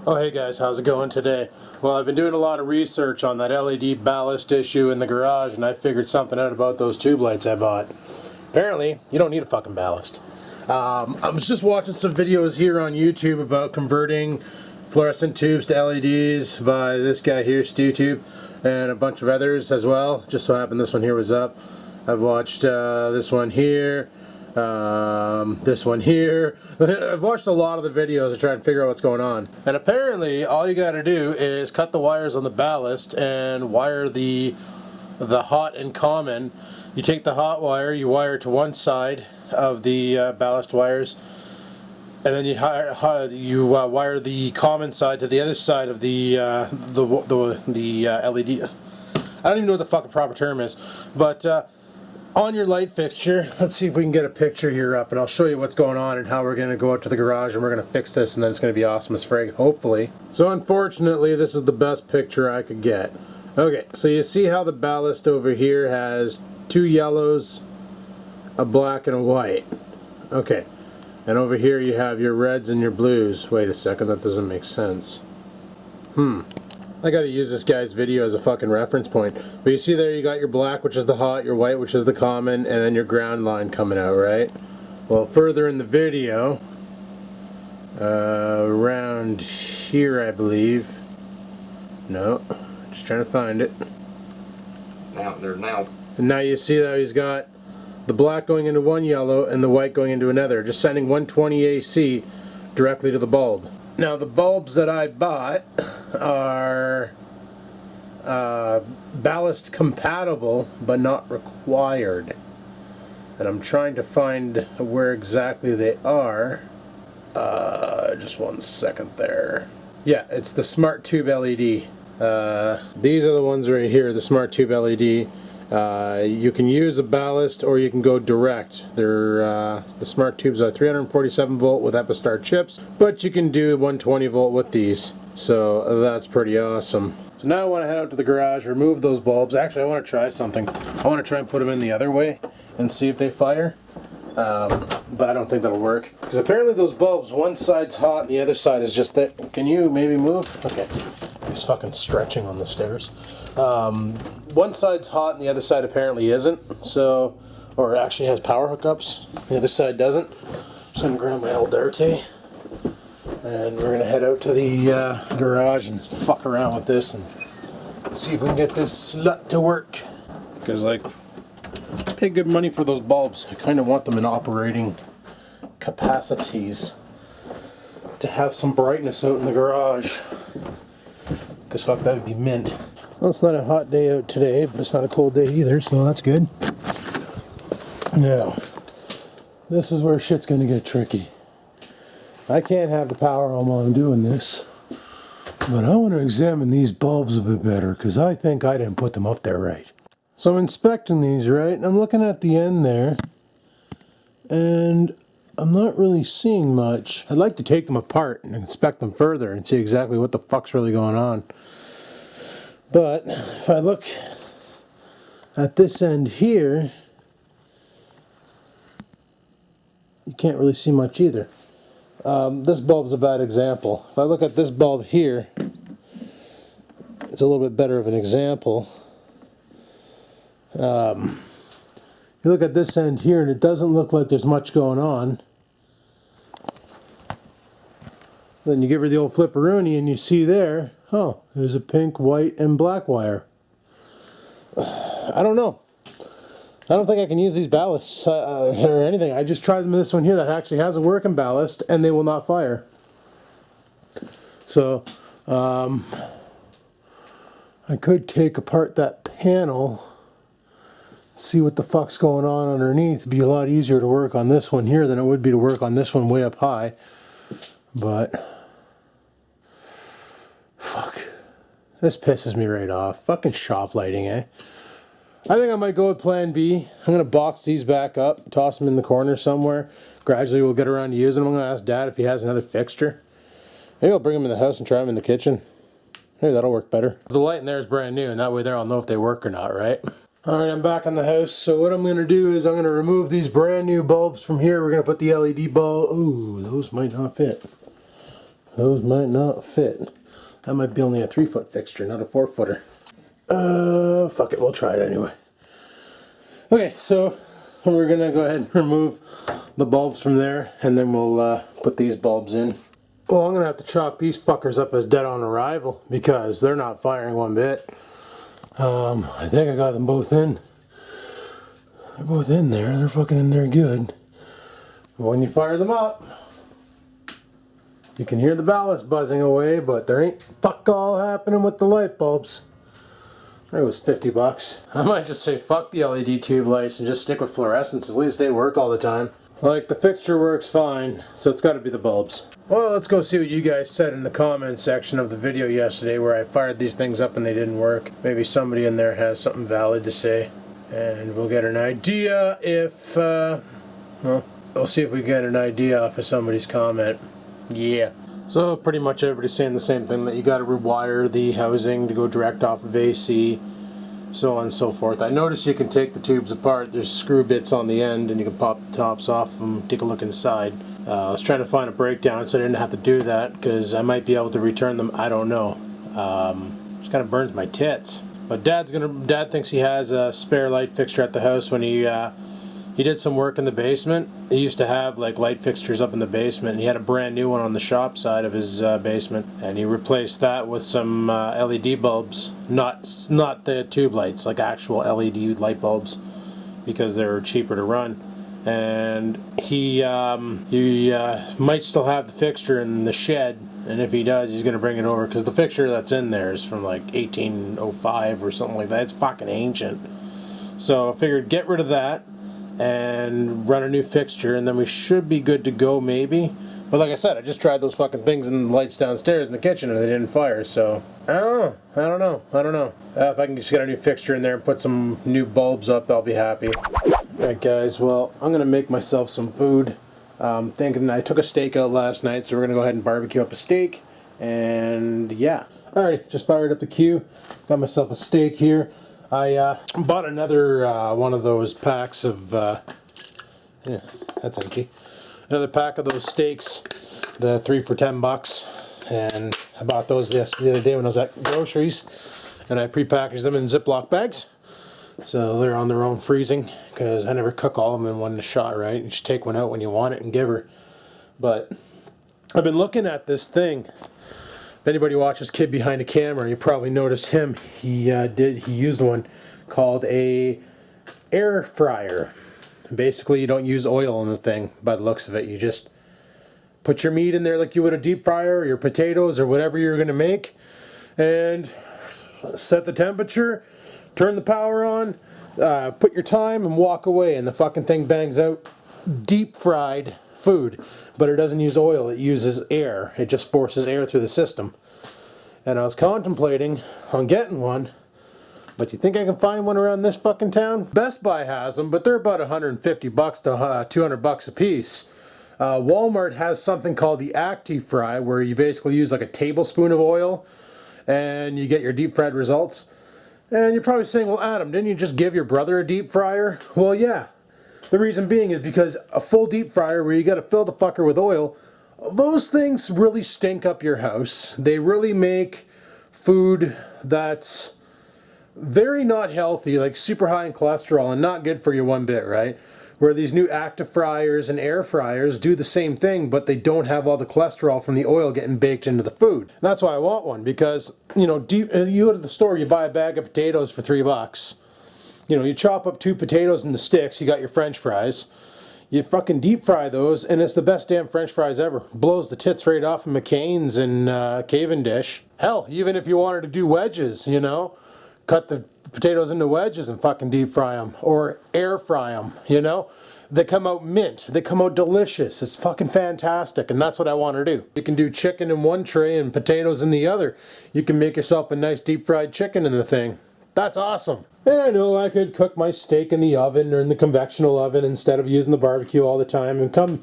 Oh hey guys, how's it going today? Well, I've been doing a lot of research on that LED ballast issue in the garage, and I figured something out about those tube lights I bought. Apparently, you don't need a fucking ballast. I was just watching some videos here on YouTube about converting fluorescent tubes to LEDs by this guy here, StewTube, and a bunch of others as well. Just so happened this one here was up. I've watched this one here. This one here. I've watched a lot of the videos to try and figure out what's going on. And apparently all you gotta do is cut the wires on the ballast and wire the hot and common. You take the hot wire, you wire to one side of the ballast wires, and then you wire the common side to the other side of the LED. I don't even know what the fucking proper term is, but on your light fixture, let's see if we can get a picture here up, and I'll show you what's going on and how we're going to go out to the garage and we're going to fix this, and then it's going to be awesome as frig, hopefully. So unfortunately, this is the best picture I could get. Okay, so you see how the ballast over here has two yellows, a black, and a white. Okay, and over here you have your reds and your blues. Wait a second, that doesn't make sense. I gotta use this guy's video as a fucking reference point. But you see there you got your black, which is the hot, your white, which is the common, and then your ground line coming out, right? Well, further in the video, around here I believe. No, just trying to find it. Now. And now you see that he's got the black going into one yellow and the white going into another, just sending 120 AC directly to the bulb. Now the bulbs that I bought are ballast compatible but not required, and I'm trying to find where exactly they are. Just one second there. Yeah, it's the Smart Tube LED. These are the ones right here, the Smart Tube LED. You can use a ballast or you can go direct. They're the Smart Tubes are 347 volt with Epistar chips, but you can do 120 volt with these, so that's pretty awesome. So now I want to head out to the garage, remove those bulbs. Actually, I want to try something. I want to try and put them in the other way and see if they fire, but I don't think that'll work, because apparently those bulbs, one side's hot and the other side is just that. Can you maybe move? Okay. He's fucking stretching on the stairs. One side's hot and the other side apparently isn't, so, or actually has power hookups. The other side doesn't. So I'm gonna grab my old Darte, and we're gonna head out to the garage and fuck around with this and see if we can get this slut to work. Because, like, pay good money for those bulbs. I kind of want them in operating capacities to have some brightness out in the garage. Because fuck, that would be mint. Well, it's not a hot day out today, but it's not a cold day either, so that's good. Now, this is where shit's gonna get tricky. I can't have the power on while I'm doing this, but I want to examine these bulbs a bit better, because I think I didn't put them up there right. So I'm inspecting these, right, and I'm looking at the end there, and I'm not really seeing much. I'd like to take them apart and inspect them further and see exactly what the fuck's really going on. But if I look at this end here, you can't really see much either. This bulb's a bad example. If I look at this bulb here, it's a little bit better of an example. You look at this end here and it doesn't look like there's much going on. Then you give her the old flipperoonie and you see there, oh, there's a pink, white, and black wire. I don't know. I don't think I can use these ballasts or anything. I just tried them in this one here that actually has a working ballast and they will not fire. So, I could take apart that panel, see what the fuck's going on underneath. It'd be a lot easier to work on this one here than it would be to work on this one way up high. But fuck, this pisses me right off. Fucking shop lighting, eh? I think I might go with plan B. I'm gonna box these back up, toss them in the corner somewhere. Gradually we'll get around to using them. I'm gonna ask Dad if he has another fixture. Maybe I'll bring them in the house and try them in the kitchen. Maybe that'll work better. The light in there is brand new, and that way there I'll know if they work or not, right? Alright, I'm back in the house. So what I'm going to do is I'm going to remove these brand new bulbs from here. We're going to put the LED bulb. Ooh, those might not fit. Those might not fit. That might be only a 3-foot fixture, not a 4-footer. Fuck it, we'll try it anyway. Okay, so we're gonna go ahead and remove the bulbs from there, and then we'll put these bulbs in. Well, I'm gonna have to chalk these fuckers up as dead on arrival because they're not firing one bit. I think I got them both in. They're both in there. They're fucking in there good. But when you fire them up, you can hear the ballast buzzing away, but there ain't fuck all happening with the light bulbs. It was 50 bucks. I might just say fuck the LED tube lights and just stick with fluorescents. At least they work all the time. Like, the fixture works fine, so it's got to be the bulbs. Well, let's go see what you guys said in the comments section of the video yesterday where I fired these things up and they didn't work. Maybe somebody in there has something valid to say. And we'll get an idea if, well, we'll see if we get an idea off of somebody's comment. Yeah. So pretty much everybody's saying the same thing, that you got to rewire the housing to go direct off of AC, so on and so forth. I noticed you can take the tubes apart. There's screw bits on the end and you can pop the tops off them, take a look inside. I was trying to find a breakdown so I didn't have to do that because I might be able to return them. I don't know. Just kind of burns my tits. But Dad thinks he has a spare light fixture at the house. When he did some work in the basement. He used to have like light fixtures up in the basement, and he had a brand new one on the shop side of his basement, and he replaced that with some LED bulbs, not the tube lights, like actual LED light bulbs, because they're cheaper to run. And he might still have the fixture in the shed, and if he does, he's going to bring it over, because the fixture that's in there is from like 1805 or something like that. It's fucking ancient. So I figured get rid of that and run a new fixture, and then we should be good to go, maybe. But like I said, I just tried those fucking things and the lights downstairs in the kitchen and they didn't fire, so I don't know. If I can just get a new fixture in there and put some new bulbs up, I'll be happy. Alright guys, well, I'm gonna make myself some food. Thinking I took a steak out last night, so we're gonna go ahead and barbecue up a steak, and yeah. Alright, just fired up the queue, got myself a steak here. I bought another one of those packs of, yeah, that's empty. Another pack of those steaks, the 3 for $10, and I bought those the other day when I was at groceries, and I prepackaged them in Ziploc bags, so they're on their own freezing, because I never cook all of them in one shot, right? You just take one out when you want it and give her. But I've been looking at this thing. If anybody watches Kid Behind a Camera, you probably noticed him. He used one called a air fryer. Basically, you don't use oil in the thing by the looks of it. You just put your meat in there like you would a deep fryer, or your potatoes, or whatever you're going to make, and set the temperature, turn the power on, put your time, and walk away, and the fucking thing bangs out deep fried food. But it doesn't use oil, it uses air. It just forces air through the system. And I was contemplating on getting one, but you think I can find one around this fucking town? Best Buy has them, but they're about 150 bucks to 200 bucks a piece. Walmart has something called the Acti-Fry, where you basically use like a tablespoon of oil and you get your deep fried results. And you're probably saying, well, Adam, didn't you just give your brother a deep fryer? Well, yeah. The reason being is because a full deep fryer where you got to fill the fucker with oil, those things really stink up your house. They really make food that's very not healthy, like super high in cholesterol and not good for you one bit, right? Where these new active fryers and air fryers do the same thing, but they don't have all the cholesterol from the oil getting baked into the food. And that's why I want one, because, you know, you go to the store, you buy a bag of potatoes for $3. You know, you chop up 2 potatoes into sticks, you got your French fries. You fucking deep fry those, and it's the best damn French fries ever. Blows the tits right off of McCain's and Cavendish. Hell, even if you wanted to do wedges, you know, cut the potatoes into wedges and fucking deep fry them. Or air fry them, you know. They come out mint. They come out delicious. It's fucking fantastic, and that's what I want to do. You can do chicken in one tray and potatoes in the other. You can make yourself a nice deep fried chicken in the thing. That's awesome. And I know I could cook my steak in the oven or in the convectional oven instead of using the barbecue all the time. And come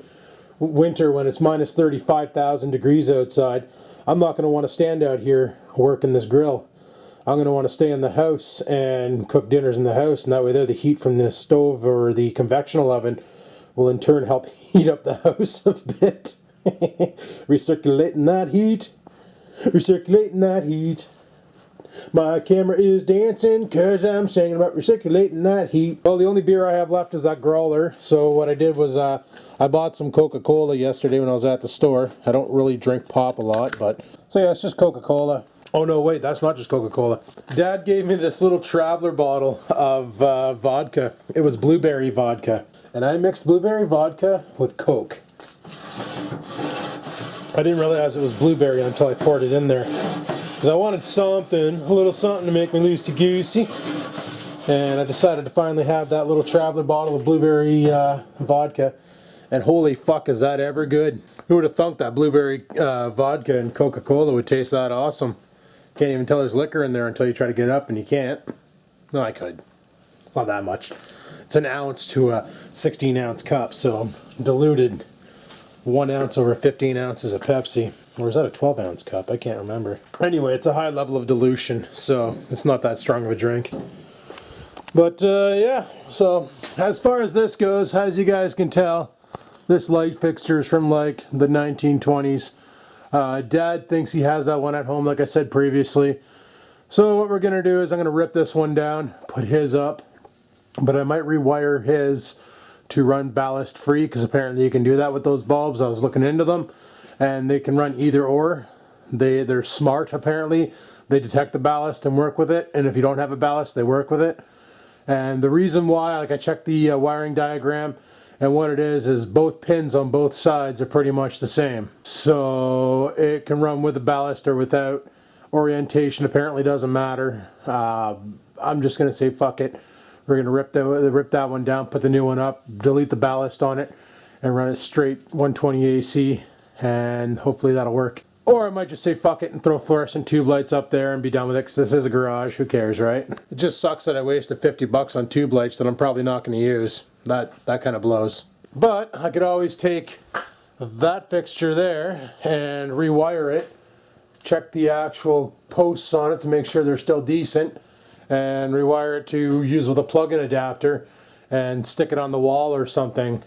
winter when it's minus 35,000 degrees outside, I'm not going to want to stand out here working this grill. I'm going to want to stay in the house and cook dinners in the house. And that way there, the heat from the stove or the convectional oven will in turn help heat up the house a bit. Recirculating that heat. Recirculating that heat. My camera is dancing because I'm singing about recirculating that heat. Well, the only beer I have left is that growler. So what I did was I bought some Coca-Cola yesterday when I was at the store. I don't really drink pop a lot, but... So yeah, it's just Coca-Cola. Oh no, wait, that's not just Coca-Cola. Dad gave me this little traveler bottle of vodka. It was blueberry vodka. And I mixed blueberry vodka with Coke. I didn't realize it was blueberry until I poured it in there. Because I wanted something, a little something to make me loosey-goosey. And I decided to finally have that little traveler bottle of blueberry vodka. And holy fuck, is that ever good. Who would have thunk that blueberry vodka and Coca-Cola would taste that awesome. Can't even tell there's liquor in there until you try to get it up, and you can't. No, I could. It's not that much. It's an ounce to a 16-ounce cup, so diluted 1 ounce over 15 ounces of Pepsi. Or is that a 12-ounce cup? I can't remember. Anyway, it's a high level of dilution, so it's not that strong of a drink. But, yeah. So, as far as this goes, as you guys can tell, this light fixture is from, like, the 1920s. Dad thinks he has that one at home, like I said previously. So what we're going to do is I'm going to rip this one down, put his up. But I might rewire his to run ballast free, because apparently you can do that with those bulbs. I was looking into them, and they can run either or. They're smart, apparently. They detect the ballast and work with it, and if you don't have a ballast, they work with it. And the reason why, like I checked the wiring diagram, and what it is both pins on both sides are pretty much the same. So it can run with a ballast or without. Orientation apparently doesn't matter. I'm just going to say fuck it. We're going to rip that one down, put the new one up, delete the ballast on it, and run it straight 120 AC, and hopefully that'll work. Or I might just say fuck it and throw fluorescent tube lights up there and be done with it, because this is a garage. Who cares, right? It just sucks that I wasted $50 on tube lights that I'm probably not going to use. That kind of blows. But I could always take that fixture there and rewire it, check the actual posts on it to make sure they're still decent, and rewire it to use with a plug-in adapter and stick it on the wall or something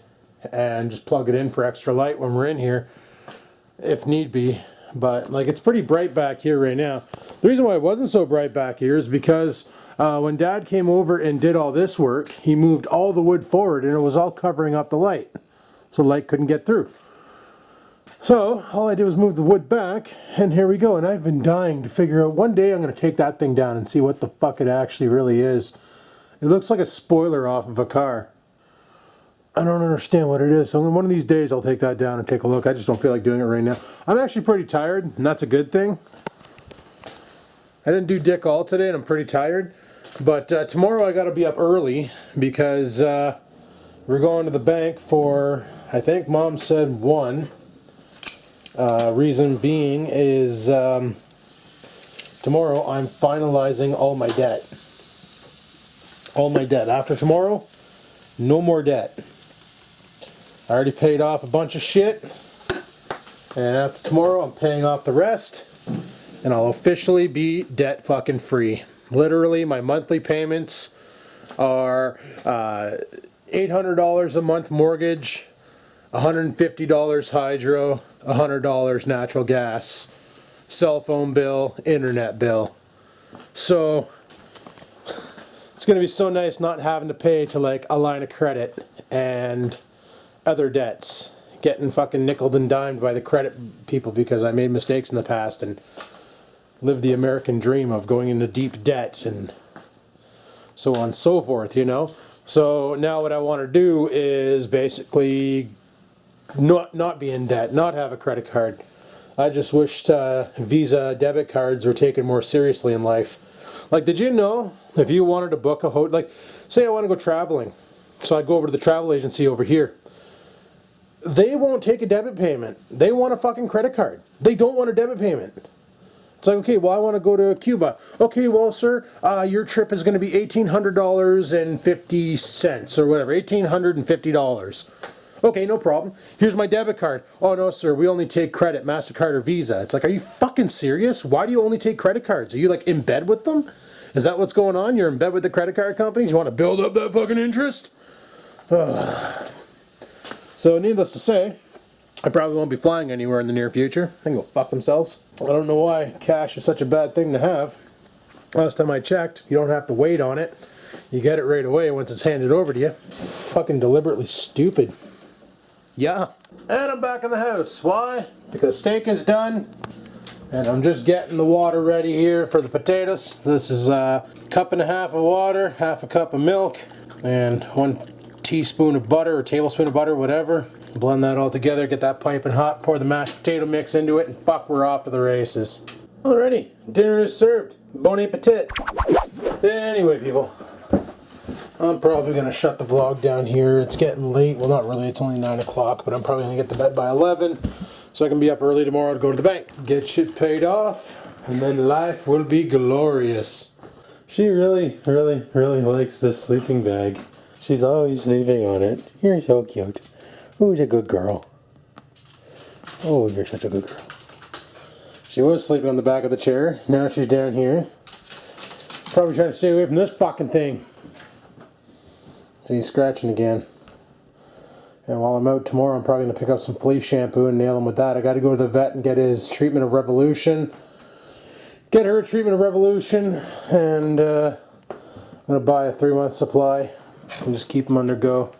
and just plug it in for extra light when we're in here if need be. But like, it's pretty bright back here right now. The reason why it wasn't so bright back here is because when Dad came over and did all this work, he moved all the wood forward and it was all covering up the light, so light couldn't get through. So all I did was move the wood back, and here we go. And I've been dying to figure out, one day I'm going to take that thing down and see what the fuck it actually really is. It looks like a spoiler off of a car. I don't understand what it is. So one of these days I'll take that down and take a look. I just don't feel like doing it right now. I'm actually pretty tired, and that's a good thing. I didn't do dick all today, and I'm pretty tired. But tomorrow I got to be up early because we're going to the bank for, I think Mom said 1. Reason being is tomorrow I'm finalizing all my debt. All my debt. After tomorrow, no more debt. I already paid off a bunch of shit, and after tomorrow I'm paying off the rest, and I'll officially be debt fucking free. Literally, my monthly payments are $800 a month mortgage, $150 hydro, $100 natural gas, cell phone bill, internet bill. So it's going to be so nice not having to pay to like a line of credit and other debts. Getting fucking nickeled and dimed by the credit people because I made mistakes in the past and lived the American dream of going into deep debt and so on and so forth, you know. So now what I want to do is basically not be in debt, not have a credit card. I just wished Visa debit cards were taken more seriously in life. Like, did you know if you wanted to book a hotel, like, say I want to go traveling, so I go over to the travel agency over here, they won't take a debit payment. They want a fucking credit card. They don't want a debit payment. It's like, okay, well, I want to go to Cuba. Okay, well, sir, your trip is going to be $1,800.50 or whatever, $1,850. Okay, no problem. Here's my debit card. Oh, no, sir, we only take credit, MasterCard or Visa. It's like, are you fucking serious? Why do you only take credit cards? Are you, like, in bed with them? Is that what's going on? You're in bed with the credit card companies? You want to build up that fucking interest? So, needless to say, I probably won't be flying anywhere in the near future. They can go fuck themselves. I don't know why cash is such a bad thing to have. Last time I checked, you don't have to wait on it. You get it right away once it's handed over to you. Fucking deliberately stupid. Yeah. And I'm back in the house. Why? Because steak is done. And I'm just getting the water ready here for the potatoes. This is a cup and a half of water, half a cup of milk, and 1 teaspoon of butter or tablespoon of butter, whatever. Blend that all together, get that piping hot, pour the mashed potato mix into it, and fuck, we're off to the races. Alrighty, dinner is served. Bon appetit. Anyway, people, I'm probably going to shut the vlog down here. It's getting late. Well, not really. It's only 9 o'clock, but I'm probably going to get to bed by 11, so I can be up early tomorrow to go to the bank. Get shit paid off, and then life will be glorious. She really likes this sleeping bag. She's always sleeping on it. You're so cute. Who's a good girl? Oh, you're such a good girl. She was sleeping on the back of the chair. Now she's down here. Probably trying to stay away from this fucking thing. See, he's scratching again. And while I'm out tomorrow, I'm probably going to pick up some flea shampoo and nail him with that. I got to go to the vet and get his treatment of Revolution. Get her a treatment of Revolution. And I'm going to buy a 3-month supply. And just keep him under go.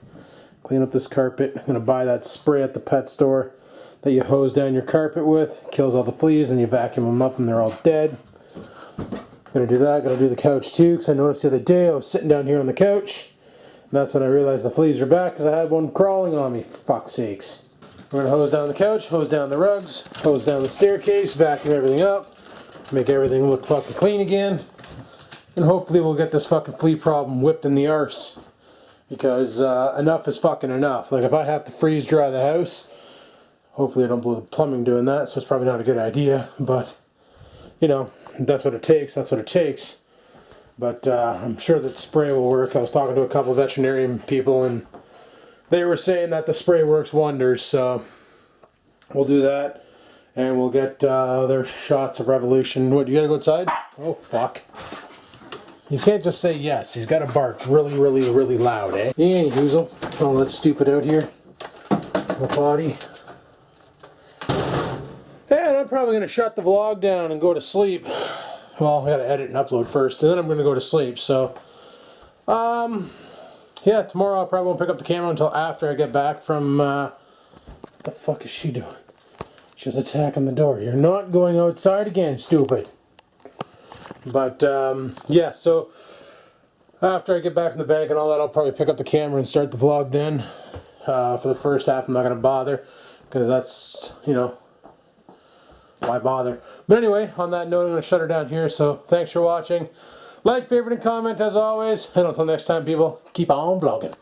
Clean up this carpet. I'm going to buy that spray at the pet store that you hose down your carpet with. Kills all the fleas and you vacuum them up and they're all dead. Gonna do that. Gonna do the couch too, because I noticed the other day I was sitting down here on the couch. And that's when I realized the fleas are back because I had one crawling on me, for fuck's sakes. We're gonna hose down the couch, hose down the rugs, hose down the staircase, vacuum everything up, make everything look fucking clean again. And hopefully we'll get this fucking flea problem whipped in the arse. Because enough is fucking enough. Like if I have to freeze dry the house, hopefully I don't blow the plumbing doing that, so it's probably not a good idea, but you know, that's what it takes, that's what it takes. But I'm sure that spray will work. I was talking to a couple of veterinarian people and they were saying that the spray works wonders, so we'll do that and we'll get their shots of Revolution. What, you gotta go outside? Oh fuck. You can't just say yes, he's gotta bark really loud, eh? Yeah, Hoozle. All that stupid out here. The potty. And I'm probably going to shut the vlog down and go to sleep. Well, I got to edit and upload first, and then I'm going to go to sleep. So, yeah, tomorrow I probably won't pick up the camera until after I get back from, what the fuck is she doing? She's attacking the door. You're not going outside again, stupid. But, yeah, so after I get back from the bank and all that, I'll probably pick up the camera and start the vlog then. For the first half, I'm not going to bother, because that's, you know, why bother? But anyway, on that note, I'm going to shut her down here. So thanks for watching. Like, favorite, and comment as always. And until next time, people, keep on vlogging.